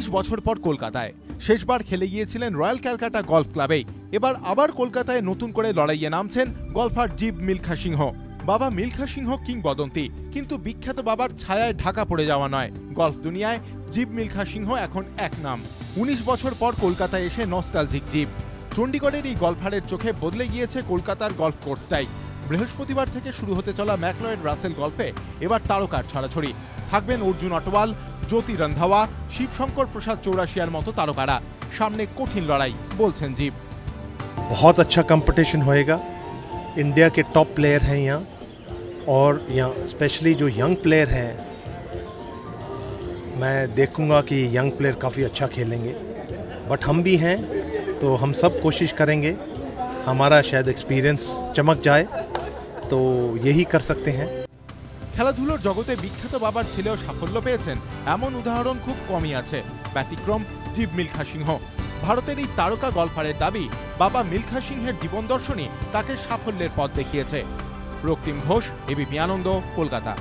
19 বছর পর কলকাতায়। শেষবার খেলে গিয়েছিলেন রয়্যাল ক্যালকাটা গলফ ক্লাবেই। এবার আবার কলকাতায় নতুন করে লড়াইয়ে নামছেন গলফার জিব মিলখা সিংহ। বাবা মিলখা সিংহ কিংবদন্তি, কিন্তু বিখ্যাত বাবার ছায়ায় ঢাকা পড়ে যাওয়া নয়। গলফ দুনিয়ায় জিব মিলখা সিংহ এখন এক নাম। 19 বছর পর কলকাতায় এসে নস্টালজিক জিব। চণ্ডীগড়ের এই গলফারের চোখে বদলে গিয়েছে কলকাতার গলফ কোর্সটাই। বৃহস্পতিবার থেকে শুরু হতে চলা ম্যাকলয়েড রাসেল গলফে এবার তারকার ছড়াছড়ি। থাকবেন অর্জুন অটওয়াল, জ্যোতি রন্ধাওয়া, শিবশঙ্কর প্রসাদ চৌরাশিয়ার মতো তারকারা। সামনে কঠিন লড়াই বলছেন জিব। बहुत अच्छा कंपटीशन होएगा। इंडिया के टॉप प्लेयर हैं यहाँ, और यहाँ स्पेशली जो यंग प्लेयर हैं, मैं देखूंगा कि यंग प्लेयर काफ़ी अच्छा खेलेंगे। बट हम भी हैं, तो हम सब कोशिश करेंगे हमारा शायद एक्सपीरियंस चमक जाए, तो यही कर सकते हैं। খেলাধুলোর জগতে বিখ্যাত বাবার ছেলেও সাফল্য পেয়েছেন এমন উদাহরণ খুব কমই আছে। ব্যতিক্রম জিব মিলখা সিংহ। ভারতের এই তারকা গলফারের দাবি, বাবা মিলখা সিংহের জীবন দর্শনই তাকে সাফল্যের পথ দেখিয়েছে। রক্তিম ঘোষ, এবিপি আনন্দ, কলকাতা।